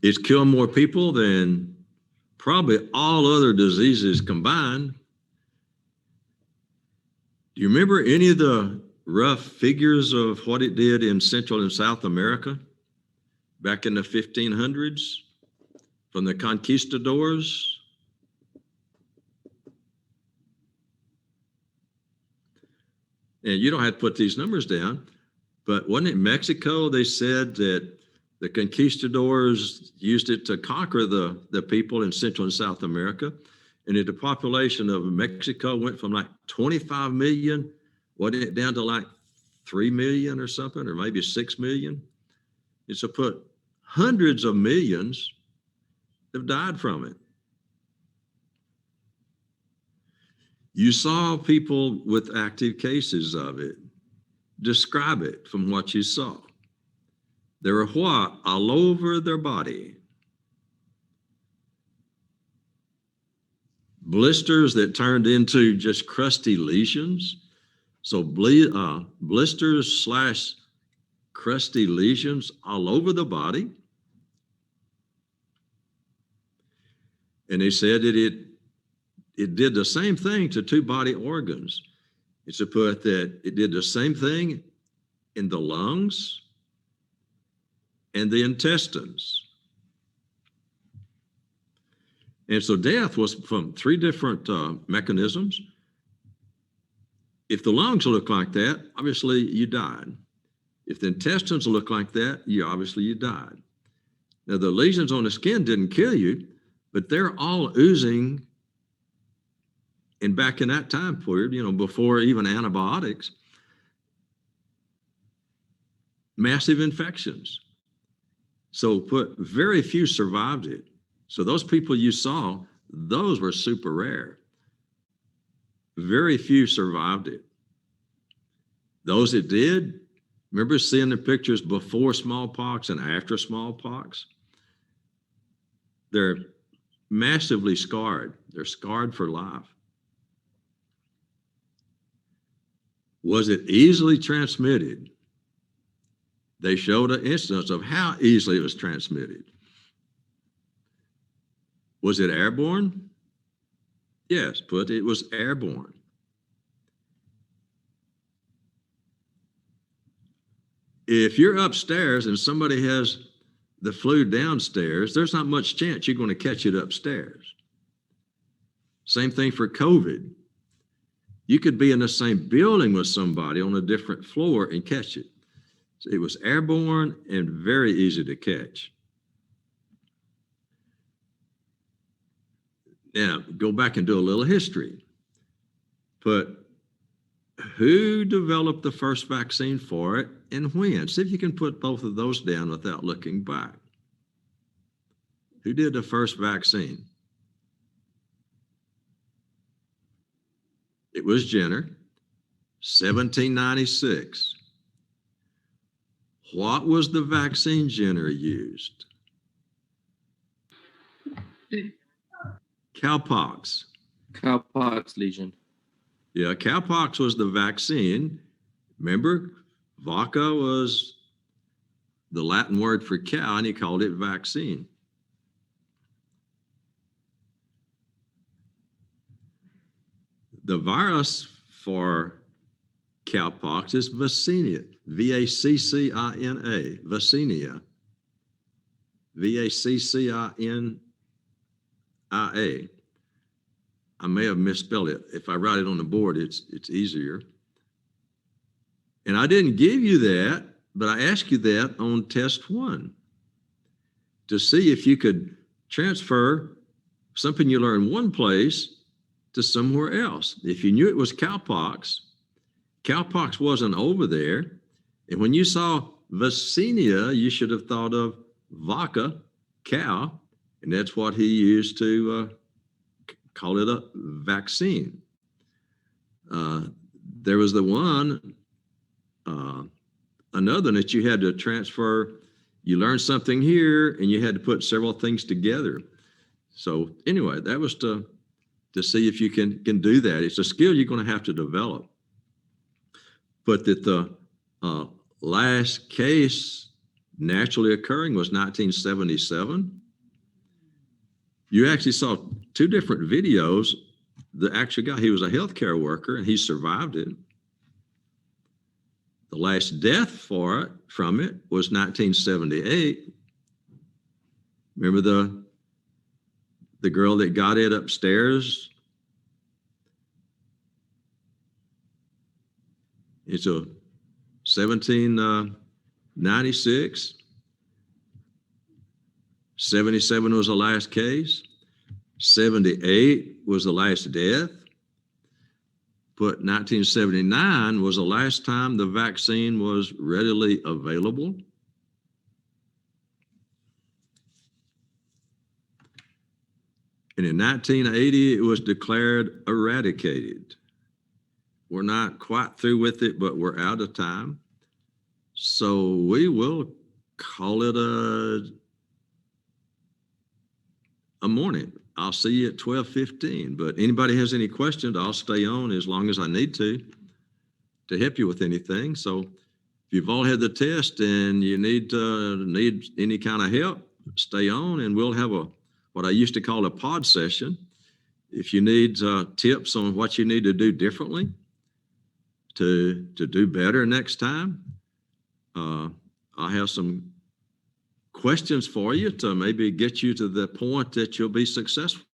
It's killed more people than probably all other diseases combined. Do you remember any of the rough figures of what it did in Central and South America back in the 1500s from the conquistadors? And you don't have to put these numbers down, but wasn't it Mexico? They said that the conquistadors used it to conquer the people in Central and South America. And the population of Mexico went from like 25 million, wasn't it, down to like 3 million or something, or maybe 6 million. It's to put hundreds of millions have died from it. You saw people with active cases of it. Describe it from what you saw. There were what? All over their body. Blisters that turned into just crusty lesions. So blisters / crusty lesions all over the body. And they said that it did the same thing to two body organs. It's to put that it did the same thing in the lungs and the intestines. And so death was from 3 different mechanisms. If the lungs look like that, obviously you died. If the intestines look like that, you died. Now the lesions on the skin didn't kill you, but they're all oozing. And back in that time period, before even antibiotics, massive infections. So very few survived it. So those people you saw, those were super rare. Very few survived it. Those that did, remember seeing the pictures before smallpox and after smallpox? They're massively scarred. They're scarred for life. Was it easily transmitted? They showed an instance of how easily it was transmitted. Was it airborne? Yes, but it was airborne. If you're upstairs and somebody has the flu downstairs, there's not much chance you're going to catch it upstairs. Same thing for COVID. You could be in the same building with somebody on a different floor and catch it. So it was airborne and very easy to catch. Now, go back and do a little history. But who developed the first vaccine for it and when? See if you can put both of those down without looking back. Who did the first vaccine? It was Jenner, 1796. What was the vaccine Jenner used? Cowpox. Cowpox lesion. Yeah, cowpox was the vaccine. Remember, vacca was the Latin word for cow, and he called it vaccine. The virus for cowpox is Vaccinia, V-A-C-C-I-N-A, Vaccinia, V-A-C-C-I-N-I-A. I may have misspelled it. If I write it on the board, it's easier. And I didn't give you that, but I asked you that on test 1 to see if you could transfer something you learned one place to somewhere else. If you knew it was cowpox, cowpox wasn't over there. And when you saw Vaccinia, you should have thought of vacca, cow, and that's what he used to call it a vaccine. There was the one, another that you had to transfer. You learned something here and you had to put several things together. So anyway, that was to see if you can do that. It's a skill you're going to have to develop. But that the last case naturally occurring was 1977. You actually saw two different videos. The actual guy, he was a healthcare worker and he survived it. The last death from it was 1978. Remember the girl that got it upstairs? It's a 1796. 77 was the last case. 78 was the last death. But 1979 was the last time the vaccine was readily available. And in 1980, it was declared eradicated. We're not quite through with it, but we're out of time. So we will call it a morning. I'll see you at 12:15. But anybody has any questions, I'll stay on as long as I need to help you with anything. So if you've all had the test and you need any kind of help, stay on and we'll have what I used to call a pod session. If you need tips on what you need to do differently to do better next time, I have some questions for you to maybe get you to the point that you'll be successful.